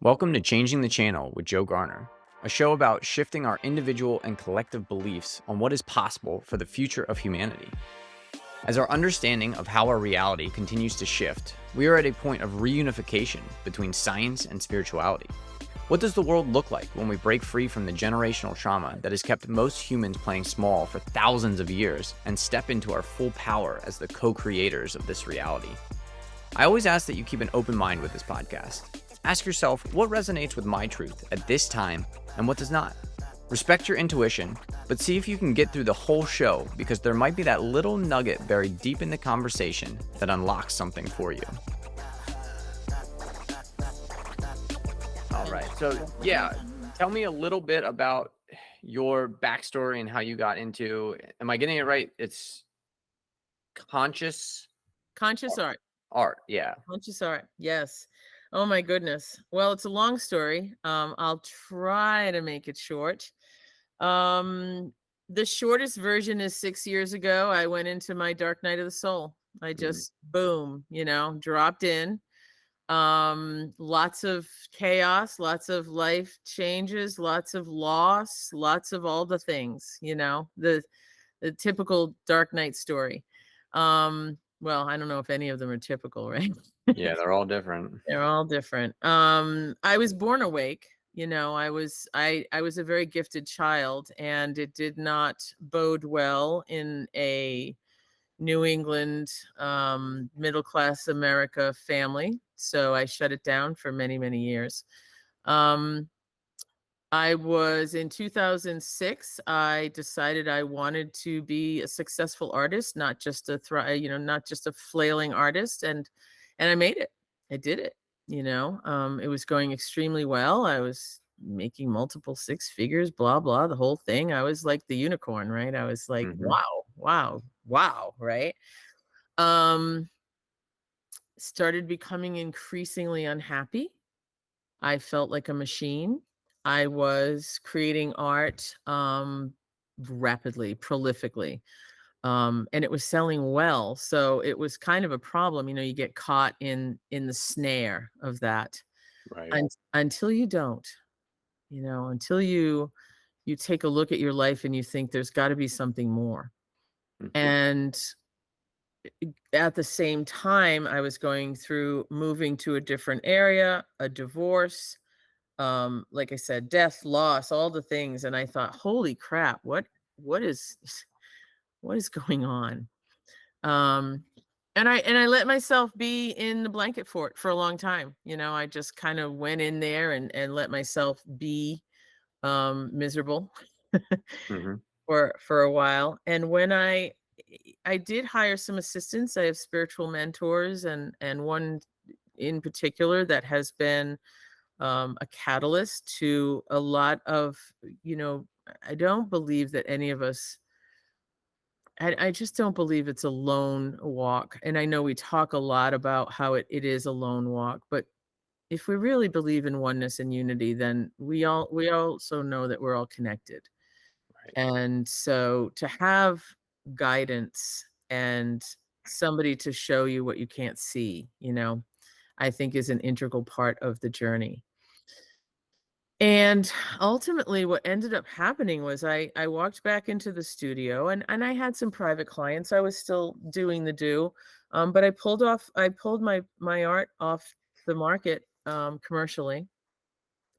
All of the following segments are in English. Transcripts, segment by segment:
Welcome to Changing the Channel with Joe Garner, a show about shifting our individual and collective beliefs on what is possible for the future of humanity. As our understanding of how our reality continues to shift, we are at a point of reunification between science and spirituality. What does the world look like when we break free from the generational trauma that has kept most humans playing small for thousands of years and step into our full power as the co-creators of this reality? I always ask that you keep an open mind with this podcast. Ask yourself what resonates with my truth at this time and what does not. Respect your intuition, but see if you can get through the whole show because there might be that little nugget buried deep in the conversation that unlocks something for you. All right. So, tell me a little bit about your backstory and how you got into, am I getting it right? It's conscious Conscious art. art. Yeah. Conscious art. Yes. Oh my goodness. Well, it's a long story. I'll try to make it short. Um, the shortest version is 6 years ago. I went into my dark night of the soul. I just boom, dropped in. Lots of chaos, lots of life changes, lots of loss, lots of all the things, the typical dark night story. Well, I don't know if any of them are typical, right? Yeah, they're all different. They're all different. I was born awake. I was a very gifted child, and it did not bode well in a New England middle class America family. So I shut it down for many, many years. Um, I was in 2006. I decided I wanted to be a successful artist, not just not just a flailing artist, and I made it. I did it. It was going extremely well. I was making multiple six figures, blah blah, the whole thing. I was like the unicorn, right? I was like, Mm-hmm. wow, wow, wow, right? Um, Started becoming increasingly unhappy. I felt like a machine. I was creating art rapidly, prolifically, and it was selling well. So it was kind of a problem. You get caught in the snare of that Right. until you don't. Until you take a look at your life and you think there's got to be something more. Mm-hmm. And at the same time, I was going through moving to a different area, a divorce, like I said, death, loss, all the things, and I thought, "Holy crap, what is what is going on?" Um, and I let myself be in the blanket fort for a long time. I just kind of went in there and let myself be miserable Mm-hmm. for a while. And when I did hire some assistants. I have spiritual mentors, and one in particular that has been a catalyst to a lot of, you know, I don't believe that any of us, I just don't believe it's a lone walk. And I know we talk a lot about how it is a lone walk, but if we really believe in oneness and unity, then we also know that we're all connected. Right. And so to have guidance and somebody to show you what you can't see, I think is an integral part of the journey. And ultimately what ended up happening was I walked back into the studio, and I had some private clients. I was still doing the do. But I pulled my art off the market commercially.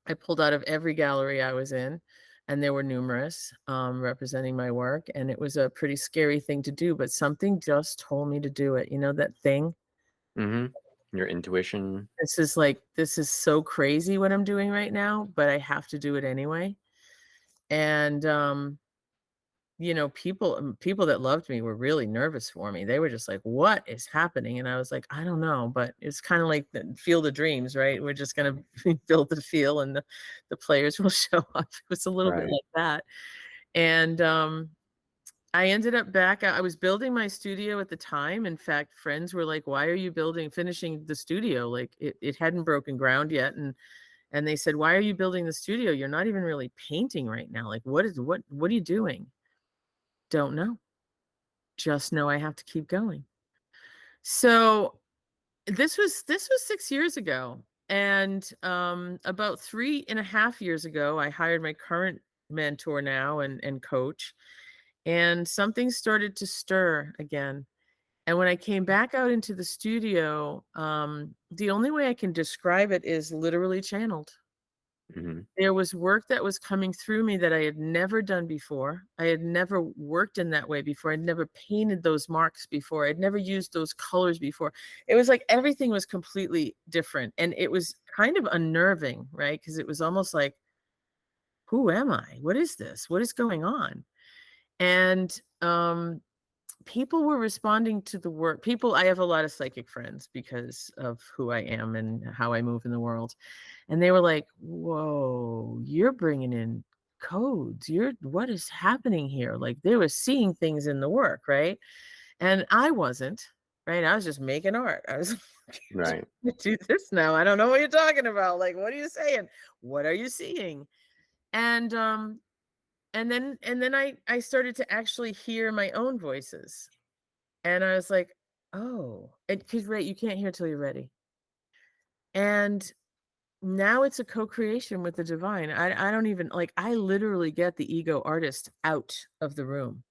I pulled out of every gallery I was in, and there were numerous representing my work. And it was a pretty scary thing to do, but something just told me to do it. You know, that thing. Mm-hmm. Your intuition. This is so crazy what I'm doing right now, but I have to do it anyway. And people that loved me were really nervous for me. They were just like, "What is happening?" And I was like, "I don't know," but it's kind of like the field of dreams, right? We're just gonna build the field, and the players will show up. It was a little bit Right. like that. And I ended up back. I was building my studio at the time. In fact, friends were like, "Why are you finishing the studio? Like it hadn't broken ground yet." And they said, "Why are you building the studio? You're not even really painting right now. Like what are you doing?" Don't know. Just know I have to keep going. So this was 6 years ago. And about 3.5 years ago, I hired my current mentor now and coach, and something started to stir again. And when I came back out into the studio, the only way I can describe it is literally channeled. Hmm. There was work that was coming through me that I had never done before. I had never worked in that way before. I'd never painted those marks before. I'd never used those colors before. It was like everything was completely different. And it was kind of unnerving, right? Because it was almost like, who am I? What is this? What is going on? And people were responding to the work. I have a lot of psychic friends because of who I am and how I move in the world. And they were like, whoa, you're bringing in codes. What is happening here? Like they were seeing things in the work, right? And I wasn't, right? I was just making art. I was Right. do this now. I don't know what you're talking about. Like, what are you saying? What are you seeing? And and then I started to actually hear my own voices. And I was like, "Oh," because right, you can't hear till you're ready. And now it's a co-creation with the divine. I don't even like, I literally get the ego artist out of the room.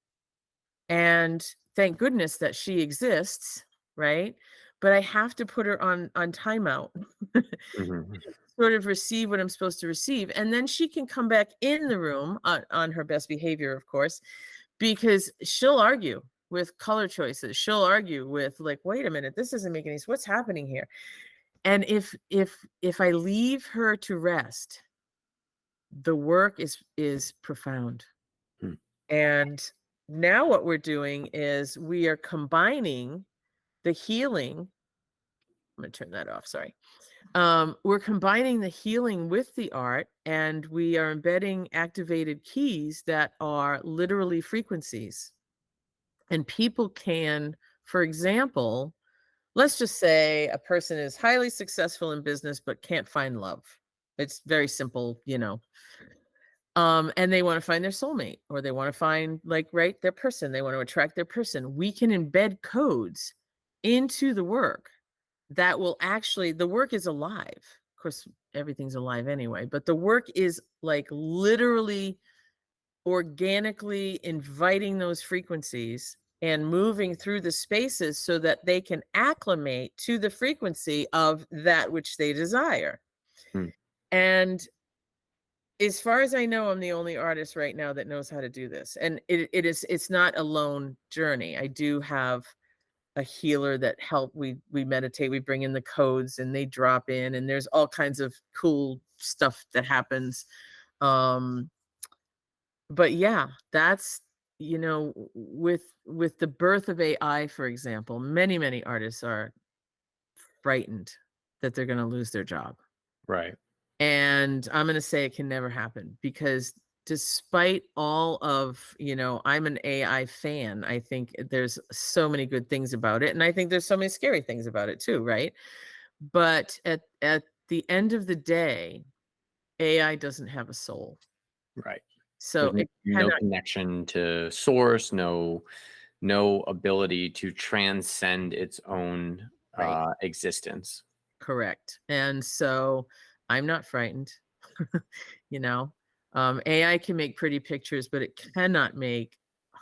And thank goodness that she exists, right? But I have to put her on timeout. Hmm. Sort of receive what I'm supposed to receive, and then she can come back in the room on her best behavior, of course, because she'll argue with color choices. She'll argue with like, "Wait a minute, this doesn't make any sense. What's happening here?" And if I leave her to rest, the work is profound. And now what we're doing is we are combining the healing. I'm gonna turn that off. Sorry. We're combining the healing with the art, and we are embedding activated keys that are literally frequencies. And people can, for example, let's just say a person is highly successful in business but can't find love. It's very simple, you know. And they want to find their soulmate, or they want to find, like, right, their person. They want to attract their person. We can embed codes into the work that will actually, the work is alive. Of course, everything's alive anyway, but the work is like literally organically inviting those frequencies and moving through the spaces so that they can acclimate to the frequency of that which they desire. And as far as I know, I'm the only artist right now that knows how to do this. And it's not a lone journey. I do have a healer that we meditate, we bring in the codes and they drop in, and there's all kinds of cool stuff that happens. Um but yeah, that's, with the birth of AI, for example, many artists are frightened that they're going to lose their job. Right. And I'm going to say it can never happen, because despite all of, I'm an AI fan. I think there's so many good things about it. And I think there's so many scary things about it too, right? But at the end of the day, AI doesn't have a soul. Right. So There's it no cannot, connection to source, no ability to transcend its own right, existence. correct. And so I'm not frightened. you know, AI can make pretty pictures, but it cannot make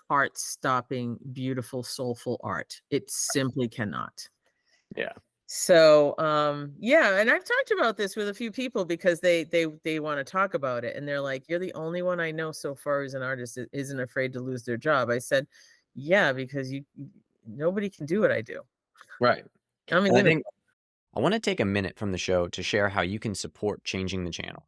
heart-stopping, beautiful, soulful art. It simply cannot. Yeah. So, yeah, and I've talked about this with a few people because they want to talk about it, and they're like, "You're the only one I know so far who's an artist that isn't afraid to lose their job." I said, "Yeah, because nobody can do what I do. Right. I mean, And I limit." think I want to take a minute from the show to share how you can support changing the channel.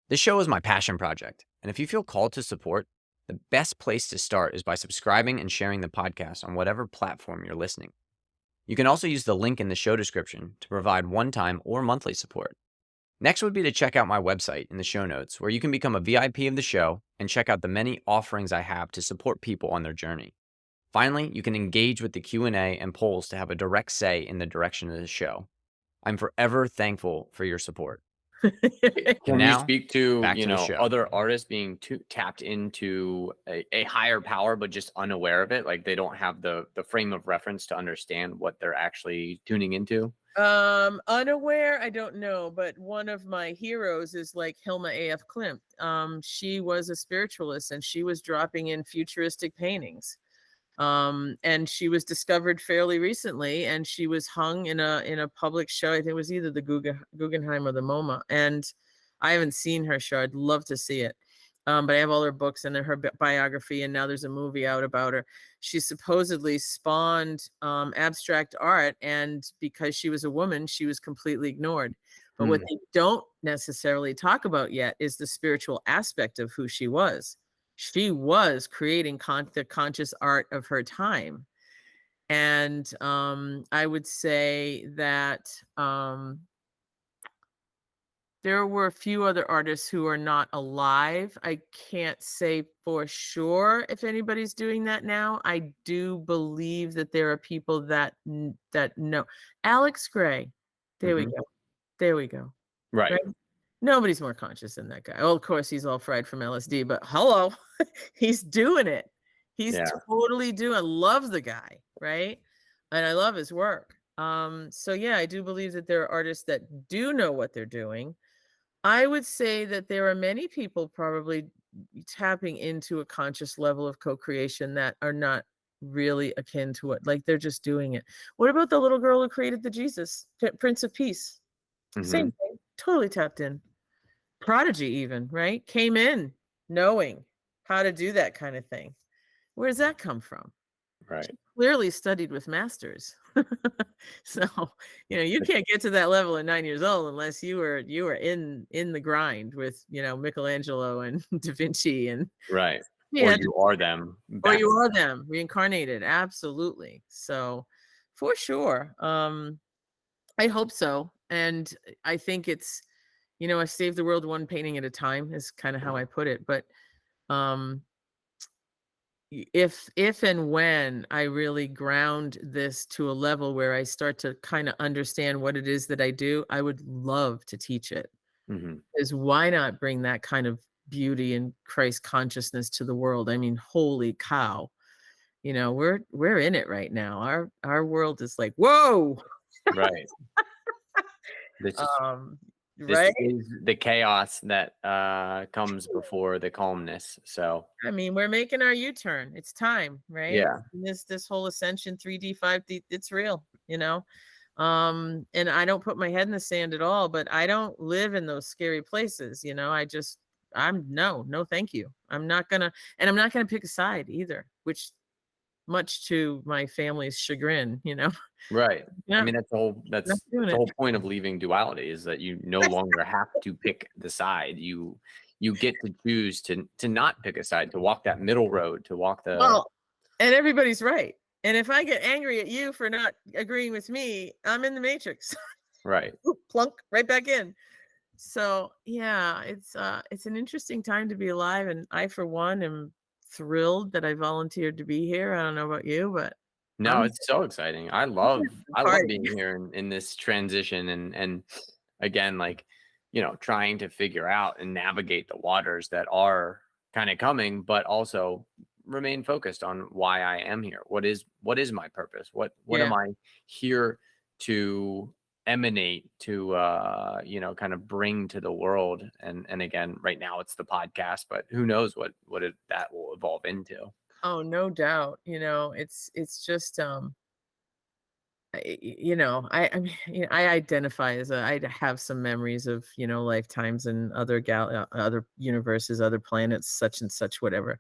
This show is my passion project, and if you feel called to support, the best place to start is by subscribing and sharing the podcast on whatever platform you're listening. You can also use the link in the show description to provide one-time or monthly support. Next would be to check out my website in the show notes, where you can become a VIP of the show and check out the many offerings I have to support people on their journey. Finally, you can engage with the Q&A and polls to have a direct say in the direction of the show. I'm forever thankful for your support. Right. And Can you now, speak to, back to the show. other artists being tapped into a higher power, but just unaware of it? Like they don't have the frame of reference to understand what they're actually tuning into? Unaware, I don't know, but one of my heroes is like Hilma AF Klimt. She was a spiritualist and she was dropping in futuristic paintings. And she was discovered fairly recently, and she was hung in a public show. I think it was either the Guggenheim or the MoMA. And I haven't seen her show. I'd love to see it. But I have all her books and her biography, and now there's a movie out about her. She supposedly spawned abstract art, and because she was a woman, she was completely ignored. But what they don't necessarily talk about yet is the spiritual aspect of who she was. She was creating the conscious art of her time. And I would say that there were a few other artists who are not alive. I can't say for sure if anybody's doing that now. I do believe that there are people that know. Alex Gray. There we go. There we go. Right. Nobody's more conscious than that guy. Oh, of course, he's all fried from LSD, but hello, he's doing it. He's totally doing. I love the guy, right? And I love his work. So yeah, I do believe that there are artists that do know what they're doing. I would say that there are many people probably tapping into a conscious level of co-creation that are not really akin to it. Like they're just doing it. What about the little girl who created the Jesus, Prince of Peace? Same thing, totally tapped in. Prodigy even, right? Came in knowing how to do that kind of thing. Where does that come from? Right. She clearly studied with masters. So, you can't get to that level at 9 years old unless you were in the grind with, Michelangelo and Da Vinci and right. Or you are them. Or you are them reincarnated. Absolutely. So for sure. I hope so. And I think it's, I save the world one painting at a time is kind of how I put it. But if and when I really ground this to a level where I start to kind of understand what it is that I do, I would love to teach it. Because why not bring that kind of beauty and Christ consciousness to the world? I mean, holy cow. We're in it right now. Our world is like, whoa. Right. This right? is the chaos that comes before the calmness. So I mean, we're making our U-turn. It's time, right? Yeah. This whole ascension 3D, 5D, it's real, and I don't put my head in the sand at all, but I don't live in those scary places, no, thank you. I'm not gonna pick a side either, which much to my family's chagrin, Right. Yeah. I mean, that's the whole point of leaving duality is that you no longer have to pick the side. You get to choose to not pick a side, to walk that middle road, to walk the. Well, and everybody's right. And if I get angry at you for not agreeing with me, I'm in the matrix. Right. Plunk right back in. So yeah, it's an interesting time to be alive, and I for one am thrilled that I volunteered to be here. I don't know about you, but no, it's so exciting. I love being here in this transition and again, like, trying to figure out and navigate the waters that are kind of coming, but also remain focused on why I am here. What is my purpose? What am I here to emanate, to kind of bring to the world? And again, right now it's the podcast, but who knows what that will evolve into. Oh, no doubt. It's just I mean, I identify as I have some memories of, lifetimes and other other universes, other planets, such and such, whatever.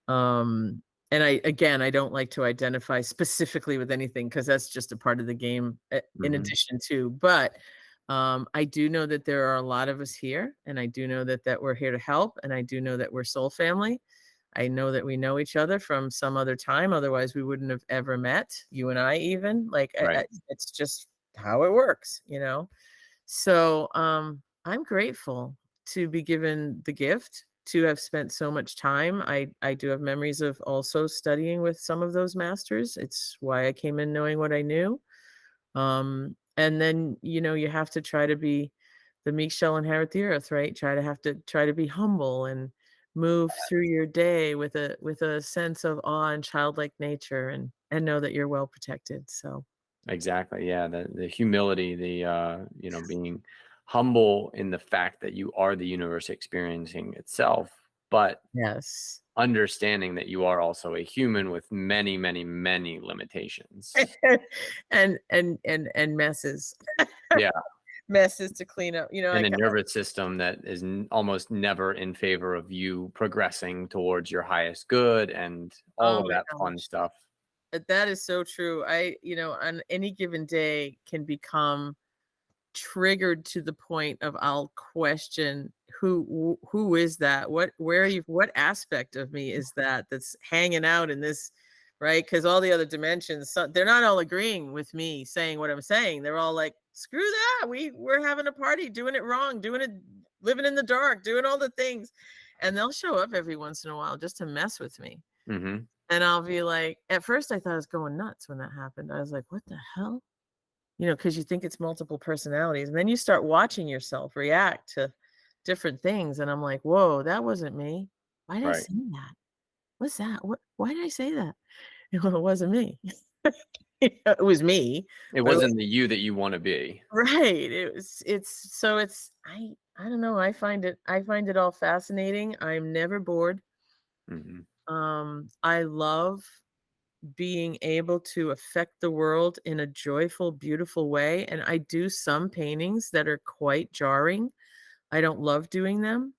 And I don't like to identify specifically with anything because that's just a part of the game in addition to, but I do know that there are a lot of us here, and I do know that we're here to help, and I do know that we're soul family. I know that we know each other from some other time. Otherwise, we wouldn't have ever met, you and I even. Like, Right. it's just how it works, So I'm grateful to be given the gift, to have spent so much time. I do have memories of also studying with some of those masters. It's why I came in knowing what I knew. And then, you have to try to be the meek shall inherit the earth, right? Try to be humble and move through your day with a sense of awe and childlike nature, and know that you're well protected. So Exactly. Yeah. The humility, being humble in the fact that you are the universe experiencing itself, but Yes. understanding that you are also a human with many, many, many limitations. And messes. Yeah. Messes to clean up. And a nervous system that is almost never in favor of you progressing towards your highest good and all Oh of my that fun gosh. stuff. That is so true. On any given day can become triggered to the point of I'll question who is that? Where are you? What aspect of me is that's hanging out in this, right? Because all the other dimensions, they're not all agreeing with me saying what I'm saying. They're all like, screw that. We're having a party, doing it wrong, doing it, living in the dark, doing all the things. And they'll show up every once in a while just to mess with me. Mm-hmm. And I'll be like, at first I thought I was going nuts when that happened. I was like, what the hell? Because you think it's multiple personalities. And then you start watching yourself react to different things. And I'm like, whoa, that wasn't me. Why did I Right. say that? What's that? Why did I say that? Well, it wasn't me. It was me. It But wasn't the you that you want to be. right. I don't know. I find it all fascinating. I'm never bored. Mm-hmm. I love being able to affect the world in a joyful, beautiful way. And I do some paintings that are quite jarring. I don't love doing them.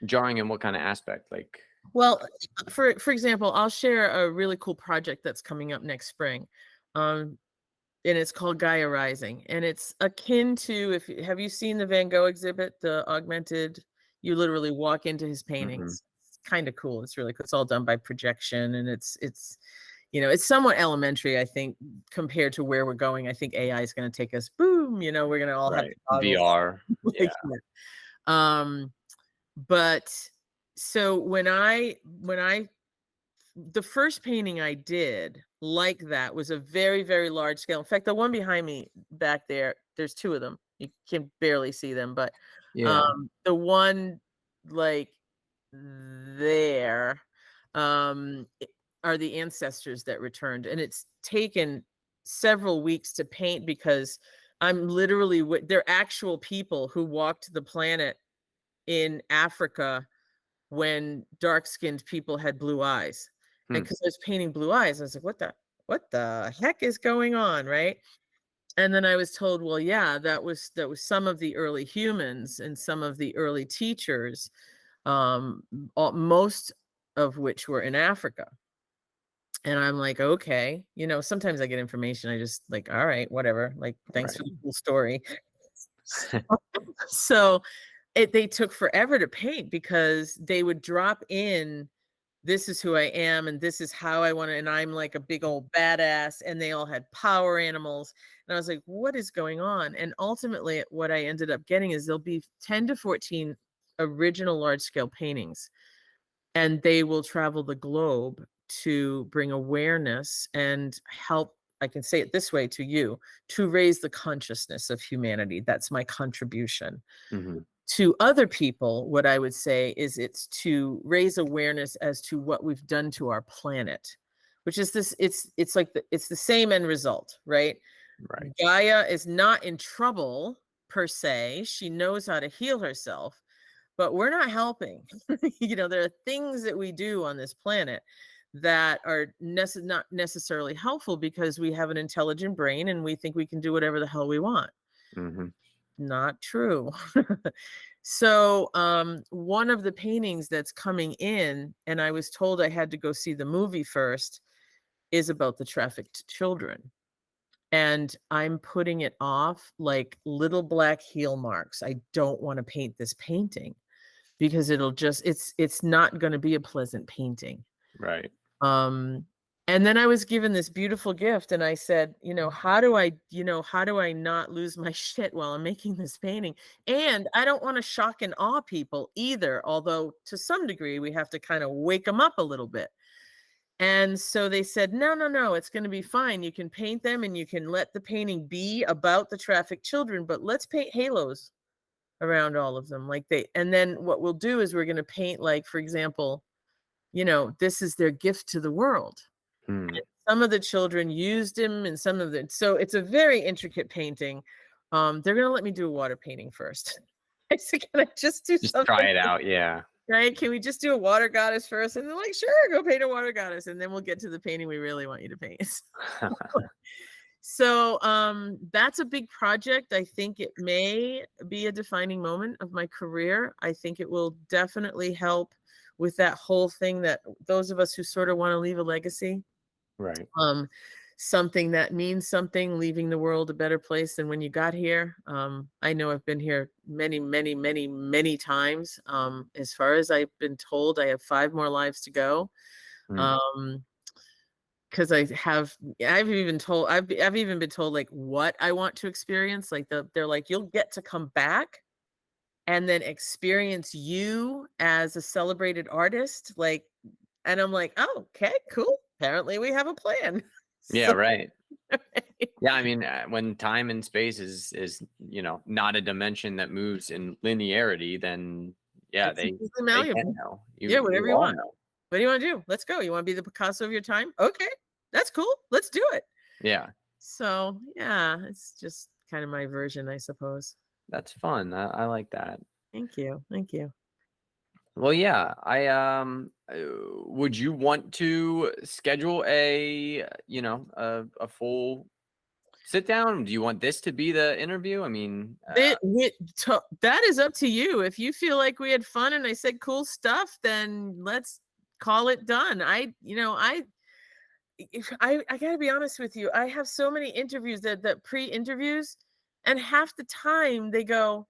Jarring in what kind of aspect? Like, Well, for example, I'll share a really cool project that's coming up next spring. Um, and it's called Gaia Rising. And it's akin to, have you seen the Van Gogh exhibit, the augmented, you literally walk into his mm-hmm. paintings. It's kind of cool. It's really cool. It's all done by projection, and it's somewhat elementary, I think, compared to where we're going. I think AI is going to take us, boom, we're going to all have Right. goggles. VR. Like, Yeah. but so the first painting I did like that was a very, very large scale. In fact, the one behind me back there, there's two of them. You can barely see them, but Yeah. the one like there are the ancestors that returned, and it's taken several weeks to paint because I'm literally they're actual people who walked the planet in Africa when dark-skinned people had blue eyes. And because I was painting blue eyes, I was like, what the heck is going on, right? And then I was told, well, yeah, that was some of the early humans and some of the early teachers, most of which were in Africa. And I'm like, okay, sometimes I get information, I just like, all right, whatever. Like, thanks Right. for the cool story. So they took forever to paint because they would drop in, this is who I am and this is how I want to, and I'm like a big old badass, and they all had power animals. And I was like, what is going on? And ultimately what I ended up getting is there'll be 10 to 14 original large scale paintings, and they will travel the globe to bring awareness and help, I can say it this way to you, to raise the consciousness of humanity. That's my contribution. Mm-hmm. To other people, what I would say is it's to raise awareness as to what we've done to our planet, which is this, it's like it's the same end result, right? Right. Gaia is not in trouble per se. She knows how to heal herself, but we're not helping. There are things that we do on this planet that are not necessarily helpful because we have an intelligent brain and we think we can do whatever the hell we want. Mm-hmm. Not true. So one of the paintings that's coming in, and I was told I had to go see the movie first, is about the trafficked children. And I'm putting it off like little black heel marks. I don't want to paint this painting because it's not going to be a pleasant painting. Right. And then I was given this beautiful gift, and I said, how do I not lose my shit while I'm making this painting? And I don't want to shock and awe people either, although to some degree we have to kind of wake them up a little bit. And so they said, no, it's going to be fine. You can paint them and you can let the painting be about the trafficked children, but let's paint halos around all of them. And then what we'll do is we're going to paint, like, for example, this is their gift to the world. Mm. Some of the children used him and some of the so it's a very intricate painting. They're gonna let me do a water painting first. I said, "Can I just do Just try something, it out. Yeah. right? Can we just do a water goddess first?" And they're like, "Sure, go paint a water goddess, and then we'll get to the painting we really want you to paint." So, that's a big project. I think it may be a defining moment of my career. I think it will definitely help with that whole thing that those of us who sort of want to leave a legacy, Right. um, something that means something, leaving the world a better place than when you got here. I know I've been here many, many, many, many times. As far as I've been told, I have 5 more lives to go. Mm. Um, because I've even told I've even been told like what I want to experience. Like they're like, you'll get to come back and then experience you as a celebrated artist. Like, and I'm like, oh, okay, cool. Apparently we have a plan. Yeah. So Right. Yeah. I mean, when time and space is not a dimension that moves in linearity, then yeah, it's they completely they can malleable. know. Yeah, You whatever you all want. know. What do you want to do? Let's go. You want to be the Picasso of your time? Okay, that's cool. Let's do it. Yeah. So yeah, it's just kind of my version, I suppose. That's fun. I like that. Thank you. Thank you. Well, yeah. Would you want to schedule a full sit down? Do you want this to be the interview? I mean, That is up to you. If you feel like we had fun and I said cool stuff, then let's call it done. I gotta be honest with you. I have so many interviews that pre-interviews, and half the time they go,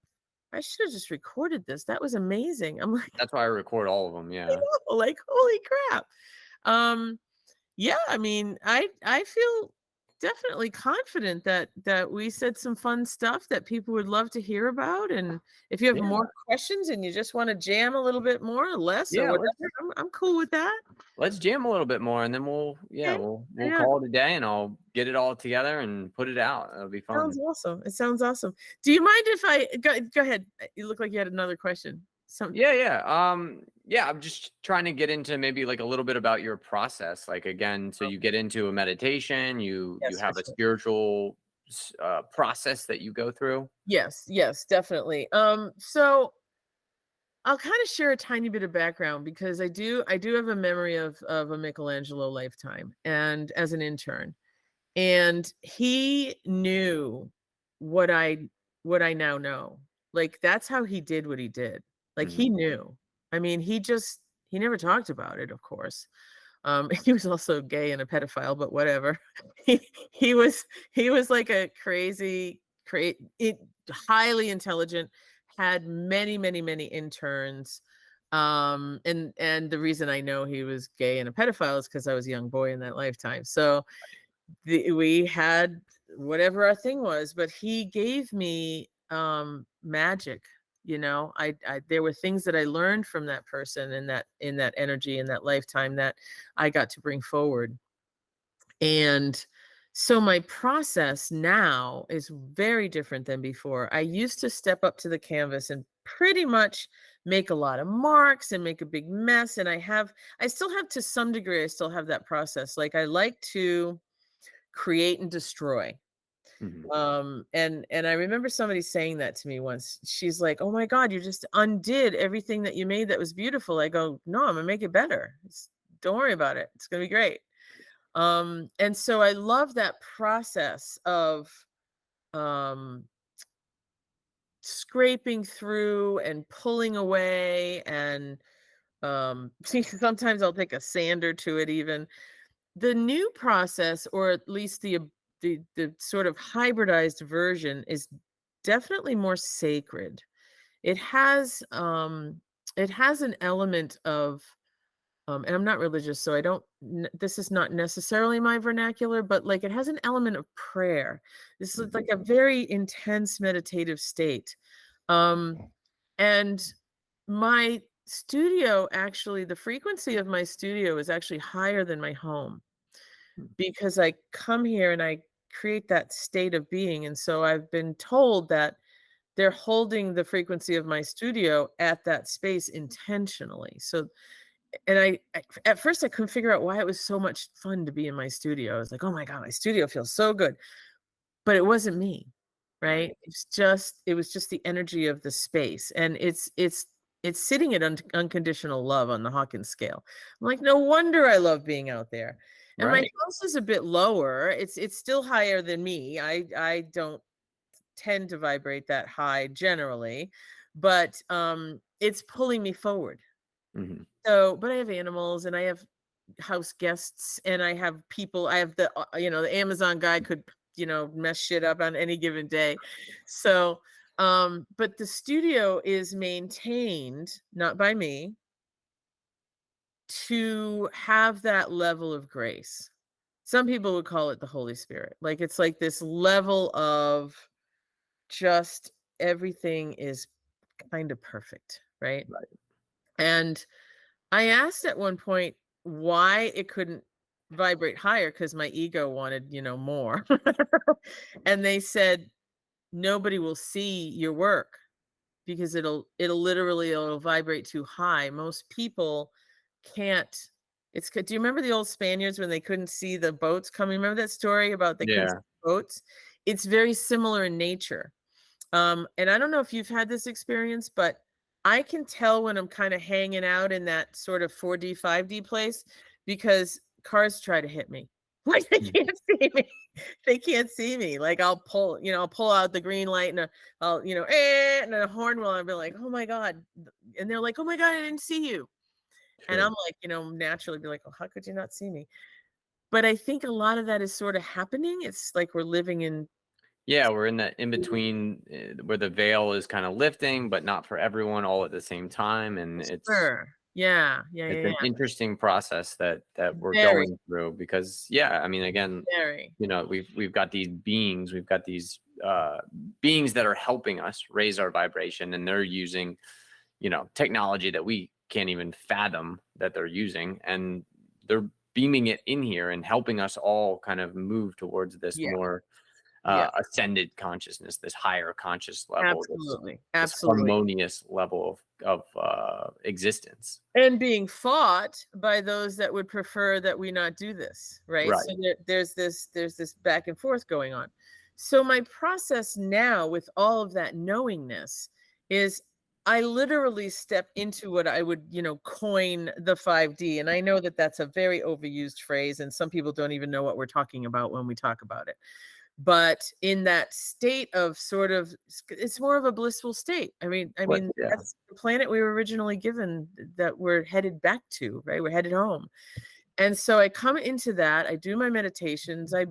I should have just recorded this. That was amazing. I'm like, that's why I record all of them. I Yeah. know, like, holy crap. Um, yeah, I mean, I feel definitely confident that we said some fun stuff that people would love to hear about. And if you have Yeah. more questions and you just want to jam a little bit more or less or Yeah. whatever, I'm cool with that. Let's jam a little bit more, and then Okay. we'll Yeah, call it a day, and I'll get it all together and put it out. It'll be sounds fun. awesome. It sounds awesome. Do you mind if I go ahead? You look like you had another question. Some Yeah, yeah. Yeah, I'm just trying to get into maybe like a little bit about your process. Like again, so you get into a meditation, you yes, for have a sure. spiritual process that you go through. Yes, yes, definitely. So I'll kind of share a tiny bit of background because I do have a memory of a Michelangelo lifetime and as an intern. And he knew what I now know. Like that's how he did what he did. Like Mhm. he knew. I mean, he never talked about it, of course. He was also gay and a pedophile, but whatever. He he was like a highly intelligent, had many, many, many interns. And the reason I know he was gay and a pedophile is because I was a young boy in that lifetime. So we had whatever our thing was, but he gave me magic. I there were things that I learned from that person and in that energy in that lifetime that I got to bring forward. And so my process now is very different than before. I used to step up to the canvas and pretty much make a lot of marks and make a big mess. And I still have to some degree, I still have that process. Like I like to create and destroy. Mhm. And I remember somebody saying that to me once. She's like, "Oh my God, you just undid everything that you made that was beautiful." I go, "No, I'm gonna make it better. Don't worry about it. It's gonna be great." And so I love that process of um scraping through and pulling away and sometimes I'll take a sander to it even. The new process, or at least the sort of hybridized version, is definitely more sacred. It has an element of and I'm not religious, so I don't this is not necessarily my vernacular, but like it has an element of prayer. This is Mhm. like a very intense meditative state. Um and my studio, actually, the frequency of my studio is actually higher than my home because I come here and I create that state of being. And so I've been told that they're holding the frequency of my studio at that space intentionally. So and at first I couldn't figure out why it was so much fun to be in my studio. I was like, oh my God, my studio feels so good. But it wasn't me, right? Right. It was just the energy of the space. And it's sitting at unconditional love on the Hawkins scale. I'm like, no wonder I love being out there. And my Right. house is a bit lower. It's still higher than me. I don't tend to vibrate that high generally, but it's pulling me forward. Hmm. So, but I have animals and I have house guests and I have people. I have the Amazon guy could, mess shit up on any given day. So, but the studio is maintained not by me to have that level of grace. Some people would call it the Holy Spirit. Like it's like this level of just everything is kind of perfect, right? Right. And I asked at one point why it couldn't vibrate higher because my ego wanted, more. And they said nobody will see your work because it'll vibrate too high. Most people can't. Do you remember the old Spaniards when they couldn't see the boats coming? Remember that story about they couldn't see Yeah. the boats? It's very similar in nature. And I don't know if you've had this experience, but I can tell when I'm kind of hanging out in that sort of 4D, 5D place because cars try to hit me. Like they Mhm. can't see me. They can't see me. Like I'll pull out the green light and I'll, and a horn will, I'll be like, oh my God. And they're like, oh my God, I didn't see you. And Sure. I'm like, naturally be like, oh, how could you not see me? But I think a lot of that is sort of happening. It's like we're living in. Yeah, we're in that in between where the veil is kind of lifting, but not for everyone all at the same time, and Sure. Yeah. Yeah. it's Yeah. an Yeah. interesting process that we're Very, going through because yeah, I mean, again, very. we've got these beings, we've got these beings that are helping us raise our vibration, and they're using technology that we can't even fathom that they're using, and they're beaming it in here and helping us all kind of move towards this Yeah. more Yeah. ascended consciousness, this higher conscious level, Absolutely. this Absolutely. harmonious level of existence. And being fought by those that would prefer that we not do this, right? So Right. there's this back and forth going on. So my process now with all of that knowingness is I literally step into what I would, coin the 5D. And I know that that's a very overused phrase, and some people don't even know what we're talking about when we talk about it. But in that state of sort of, it's more of a blissful state. I mean Yeah. that's the planet we were originally given, that we're headed back to, right? We're headed home. And so I come into that, I do my meditations, I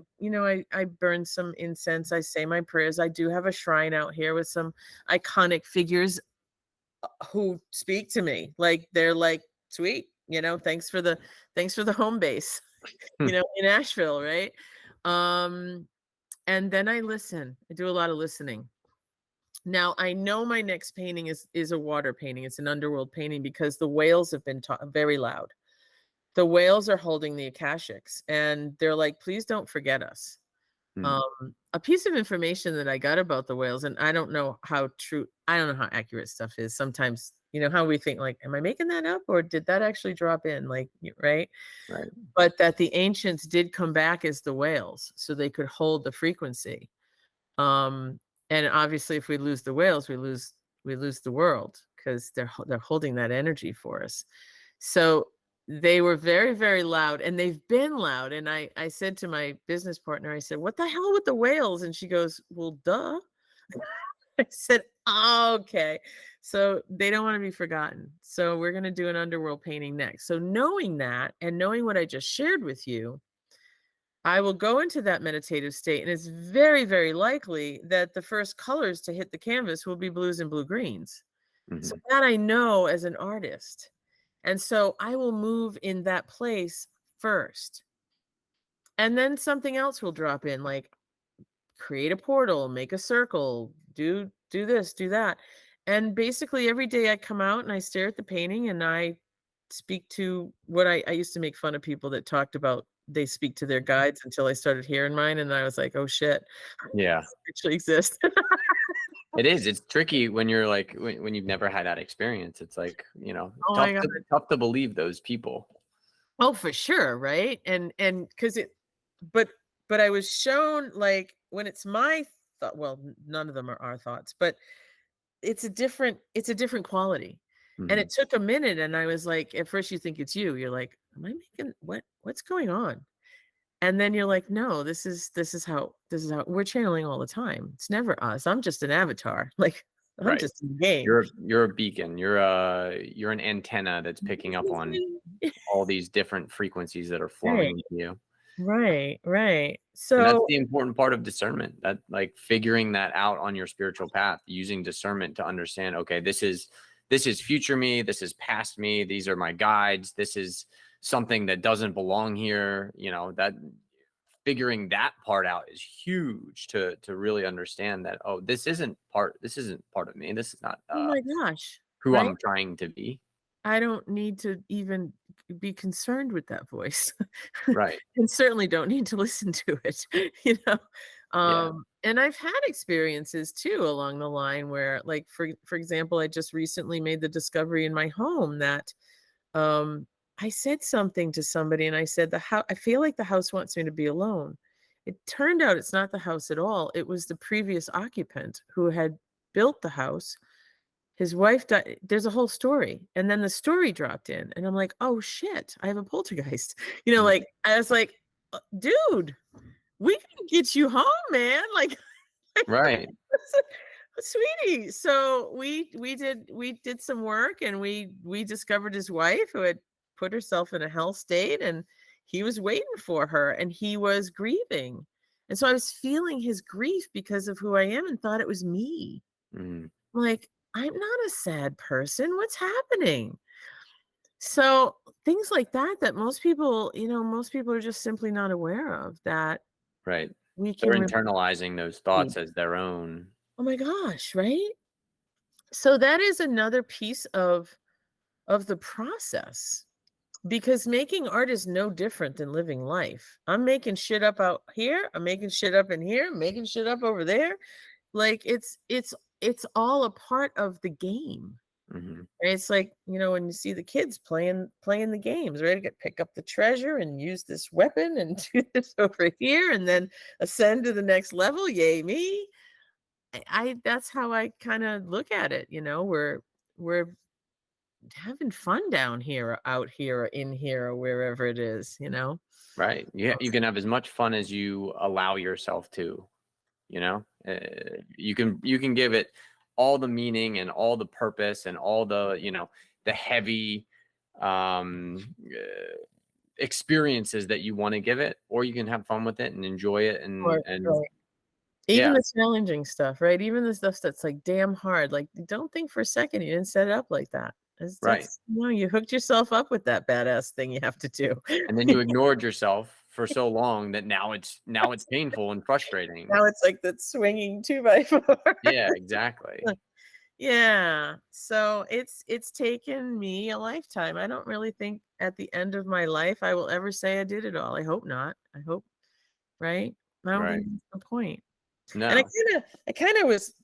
burn some incense, I say my prayers. I do have a shrine out here with some iconic figures who speak to me. Like they're like, sweet, thanks for the home base, Hmm. in Asheville, right? Um and then I listen. I do a lot of listening. Now I know my next painting is a water painting. It's an underworld painting because the whales have been very loud. The whales are holding the akashics, and they're like, please don't forget us. Hmm. A piece of information that I got about the whales, and I don't know how true, I don't know how accurate stuff is. Sometimes, how we think, like, am I making that up or did that actually drop in? Like, right? Right. But that the ancients did come back as the whales so they could hold the frequency. Um, and obviously, if we lose the whales, we lose the world because they're holding that energy for us. So they were very, very loud, and they've been loud. And I said to my business partner, I said, "What the hell with the whales?" And she goes, "Well, duh." I said, oh, "Okay." So they don't want to be forgotten. So we're going to do an underworld painting next. So knowing that and knowing what I just shared with you, I will go into that meditative state, and it's very, very likely that the first colors to hit the canvas will be blues and blue greens. So Hmm. that I know as an artist. And so I will move in that place first. And then something else will drop in, like create a portal, make a circle, do this, do that. And basically every day I come out and I stare at the painting and I speak to what I used to make fun of people that talked about they speak to their guides until I started hearing mine, and I was like, oh shit, Yeah. actually exist. It is. It's tricky when you're like when you've never had that experience. It's like, Oh my God. tough to believe those people. Oh, for sure, right? And because but but I was shown, like, when it's my thought, well, none of them are our thoughts, but it's a different quality. And Mhm. it took a minute, and I was like, at first you think it's you. You're like, am I making what's going on? And then you're like, no, this is how we're channeling all the time. It's never us. I'm just an avatar. Like, I'm Right. just in the game. You're a beacon. You're an antenna that's picking up on all these different frequencies that are Right, flowing into you. right, right. And that's So the important part of discernment, that like figuring that out on your spiritual path, using discernment to understand, okay, this is future me, this is past me, these are my guides, this is something that doesn't belong here, that figuring that part out is huge to really understand that, oh, this isn't part of me. This is not oh my gosh, who right? I'm trying to be. I don't need to even be concerned with that voice. Right. And certainly don't need to listen to it, you know? Yeah. And I've had experiences too along the line where, like, for example, I just recently made the discovery in my home that, um, I said something to somebody, and I said, I feel like the house wants me to be alone." It turned out it's not the house at all. It was the previous occupant who had built the house. His wife died. There's a whole story, and then the story dropped in, and I'm like, "Oh, shit, I have a poltergeist." Mm. Like, I was like, Dude, we can get you home, man." Like, Right. sweetie. So we did some work, and we discovered his wife who had put herself in a hell state, and he was waiting for her, and he was grieving. And so I was feeling his grief because of who I am, and thought it was me. Mm. Like, I'm not a sad person. What's happening? So things like that, that most people are just simply not aware of, that Right. we They're can internalizing those really. thoughts as their own. Oh my gosh, right? So that is another piece of the process, because making art is no different than living life. I'm making shit up out here, I'm making shit up in here, I'm making shit up over there. Like, it's all a part of the game. Mhm. Right? It's like, when you see the kids playing the games, right? Pick up the treasure and use this weapon and do this over here, and then ascend to the next level. Yay me. That's how I kind of look at it. We're having fun down here, or out here, or in here, or wherever it is. Right. Yeah, you can have as much fun as you allow yourself to, you can give it all the meaning and all the purpose and all the heavy experiences that you want to give it, or you can have fun with it and enjoy it Right, and right. Even yeah, the challenging stuff, right? Even the stuff that's like damn hard. Like, don't think for a second you didn't set it up like that. right. You hooked yourself up with that badass thing you have to do. And then you ignored yourself for so long that now it's painful and frustrating. Now it's like that swinging 2x4. Yeah, exactly. Yeah. So it's taken me a lifetime. I don't really think at the end of my life I will ever say I did it all. I hope not. I hope, right? I don't think Right. that's the point. And I No. kind of I kind of was,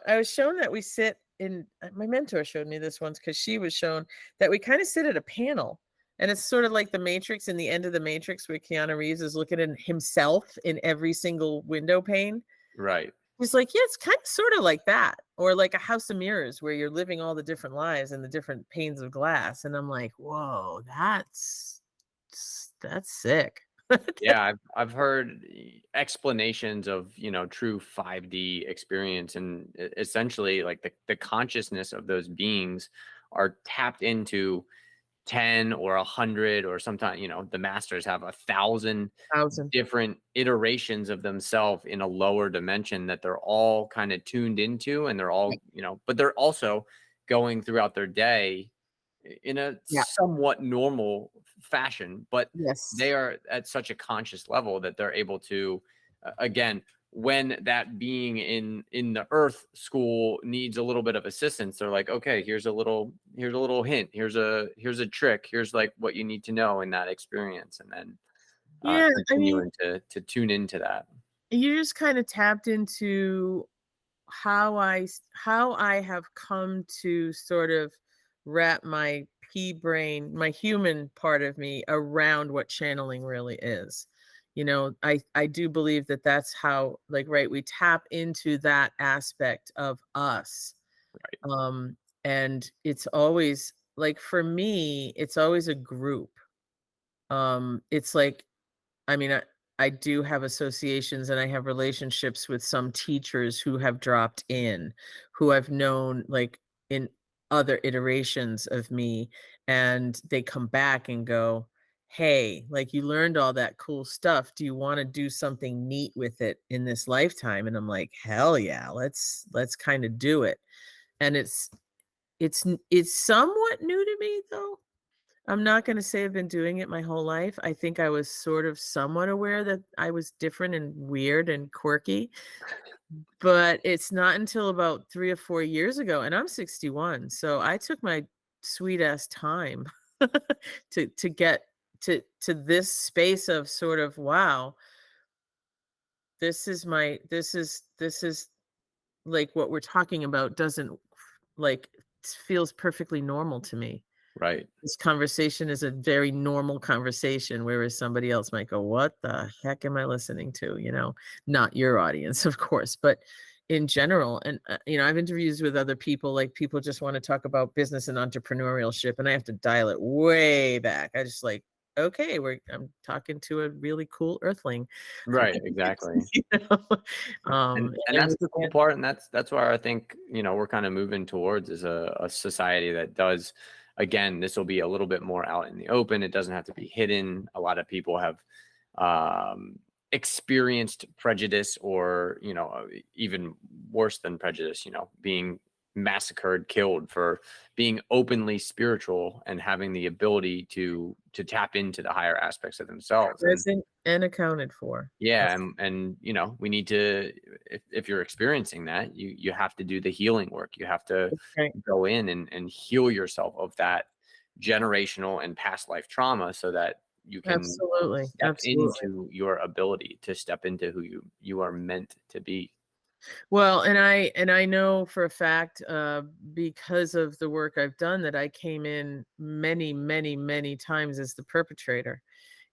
I was shown that we sit in my mentor showed me this once, because she was shown that we kind of sit at a panel. And it's sort of like the Matrix, in the end of the Matrix, where Keanu Reeves is looking at himself in every single window pane. Right. He's like, yeah, it's kind of sort of like that. Or like a house of mirrors, where you're living all the different lives in the different panes of glass. And I'm like, whoa, that's sick. Yeah, I've heard explanations of, true 5D experience, and essentially like the consciousness of those beings are tapped into 10 or 100, or sometimes, the masters have 1,000 Thousand. different iterations of themselves in a lower dimension that they're all kind of tuned into, and they're all, but they're also going throughout their day in a Yeah. somewhat normal fashion, but Yes. they are at such a conscious level that they're able to, again, when that being in the earth school needs a little bit of assistance, they're like, okay, here's a little hint, here's a trick, here's like what you need to know in that experience, and then Yeah. I mean, continuing to tune into that. you just kind of tapped into how I have come to sort of wrap my pea brain, my human part of me, around what channeling really is. I do believe that that's how, like, right, we tap into that aspect of us. Right. Um and it's always like, for me, it's always a group. It's like, I mean, I do have associations and I have relationships with some teachers who have dropped in, who I've known, like, in other iterations of me, and they come back and go, "Hey, like, you learned all that cool stuff. Do you want to do something neat with it in this lifetime?" And I'm like, "Hell yeah, let's kind of do it." And it's somewhat new to me, though. I'm not gonna say I've been doing it my whole life. I think I was sort of somewhat aware that I was different and weird and quirky, but it's not until about 3 or 4 years ago, and I'm 61, so I took my sweet ass time to get to this space of sort of, wow, this is like, what we're talking about doesn't, like, feels perfectly normal to me. Right. This conversation is a very normal conversation, whereas somebody else might go, "What the heck am I listening to?" Not your audience, of course, but in general. And, I've interviews with other people, like, people just want to talk about business and entrepreneurship, and I have to dial it way back. I just like, okay, I'm talking to a really cool earthling. Right. Exactly. you know? And And that's the cool part, and that's where I think, we're kind of moving towards, is a society that does, again, this will be a little bit more out in the open. It doesn't have to be hidden. A lot of people have experienced prejudice, or even worse than prejudice, being massacred, killed for being openly spiritual and having the ability to tap into the higher aspects of themselves. And present and accounted for. yeah, and we need to, if you're experiencing that, you have to do the healing work. You have to Right. go in and heal yourself of that generational and past life trauma, so that you can Absolutely. step Absolutely. into your ability to step into who you are meant to be. Well, and I know for a fact, because of the work I've done, that I came in many, many, many times as the perpetrator,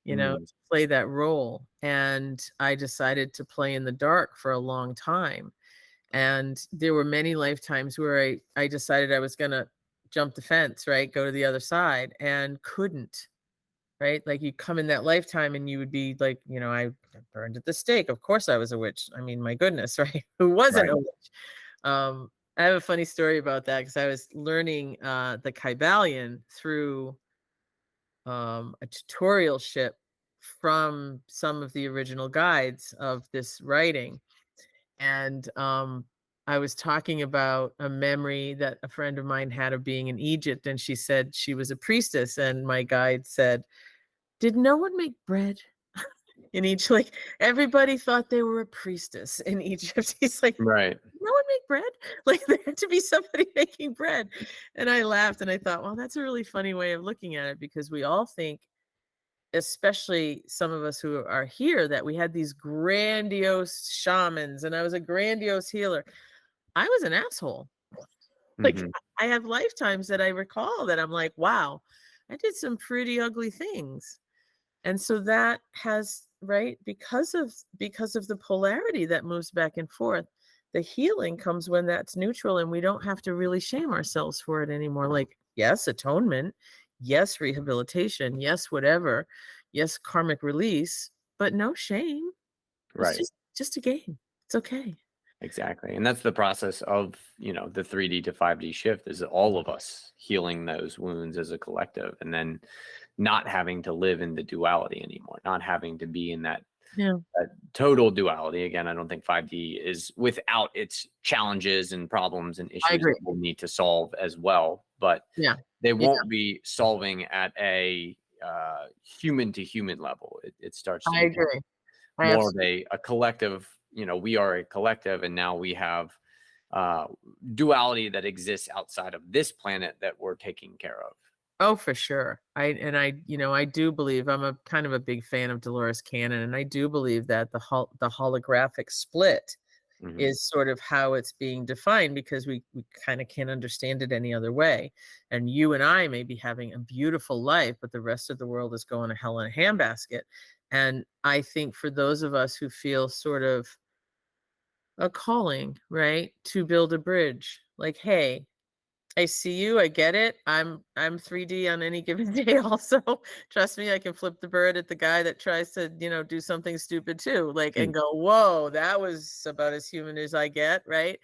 Mm, to play that role. And I decided to play in the dark for a long time. And there were many lifetimes where I decided I was gonna jump the fence, right? Go to the other side, and couldn't. Right? Like, you come in that lifetime and you would be like, I burned at the stake. Of course I was a witch. I mean, my goodness, right? Who wasn't right. a witch? I have a funny story about that, because I was learning the Kybalion through a tutorial ship from some of the original guides of this writing. And I was talking about a memory that a friend of mine had of being in Egypt, and she said she was a priestess, and my guide said, "Did no one make bread in Egypt?" Like, everybody thought they were a priestess in Egypt. He's like, Right. "Did no one make bread?" Like, there had to be somebody making bread. And I laughed and I thought, well, that's a really funny way of looking at it, because we all think, especially some of us who are here, that we had these grandiose shamans and I was a grandiose healer. I was an asshole. Like, Hmm. I have lifetimes that I recall that I'm like, wow, I did some pretty ugly things. And so that has, right, because of the polarity that moves back and forth, the healing comes when that's neutral, and we don't have to really shame ourselves for it anymore. Like, yes, atonement, yes, rehabilitation, yes, whatever, yes, karmic release, but no shame. It's Right. just a game. It's okay. Exactly. And that's the process of, the 3D to 5D shift, is all of us healing those wounds as a collective, and then not having to live in the duality anymore, not having to be in Yeah, that total duality. Again, I don't think 5D is without its challenges and problems and I issues agree. that we'll need to solve as well, but Yeah, they yeah, won't be solving at a human to human level. It starts to I become agree. I more of absolutely. a collective. We are a collective, and now we have uh, duality that exists outside of this planet that we're taking care of. Oh, for sure. I do believe, I'm a kind of a big fan of Dolores Cannon, and I do believe that the holographic split Mhm. is sort of how it's being defined, because we kind of can't understand it any other way. And you and I may be having a beautiful life, but the rest of the world is going to hell in a handbasket. And I think for those of us who feel sort of a calling, right, to build a bridge, like, hey, I see you, I get it. I'm 3D on any given day also. Trust me, I can flip the bird at the guy that tries to, do something stupid too, like, and Mm. go, "Whoa, that was about as human as I get," right?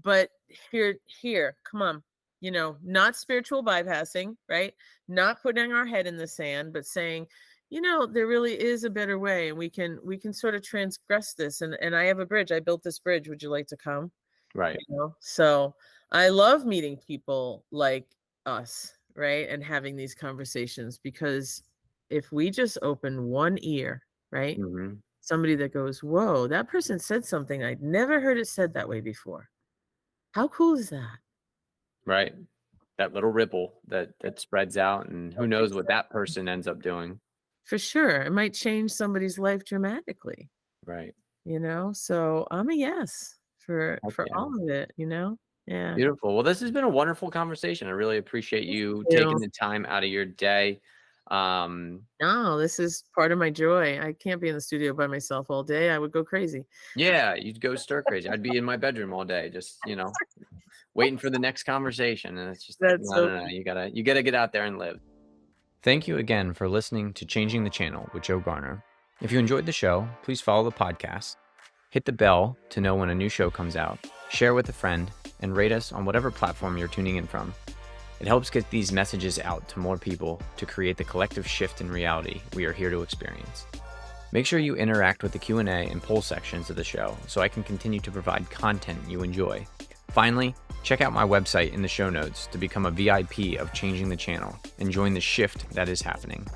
But here, come on. Not spiritual bypassing, right? Not putting our head in the sand, but saying, there really is a better way, and we can sort of transgress this. And I have a bridge. I built this bridge. Would you like to come? Right. So I love meeting people like us, right? And having these conversations, because if we just open one ear, right? Mhm. Somebody that goes, "Whoa, that person said something I'd never heard it said that way before." How cool is that? Right. That little ripple that spreads out, and who knows what that Exactly. person ends up doing. For sure. It might change somebody's life dramatically, Right. So I'm a yes Heck for yeah. all of it. Yeah. Beautiful. Well, this has been a wonderful conversation. I really appreciate Thank you taking you. the time out of your day. Um, No, this is part of my joy. I can't be in the studio by myself all day. I would go crazy. yeah, you'd go stir crazy. I'd be in my bedroom all day, just, waiting for the next conversation. And it's just like, That's no, so no, no. You gotta get out there and live. Thank you again for listening to Changing the Channel with Joe Garner. If you enjoyed the show, please follow the podcast, hit the bell to know when a new show comes out, share with a friend, and rate us on whatever platform you're tuning in from. It helps get these messages out to more people to create the collective shift in reality we are here to experience. Make sure you interact with the Q&A and poll sections of the show so I can continue to provide content you enjoy. Finally, check out my website in the show notes to become a VIP of Changing the Channel and join the shift that is happening.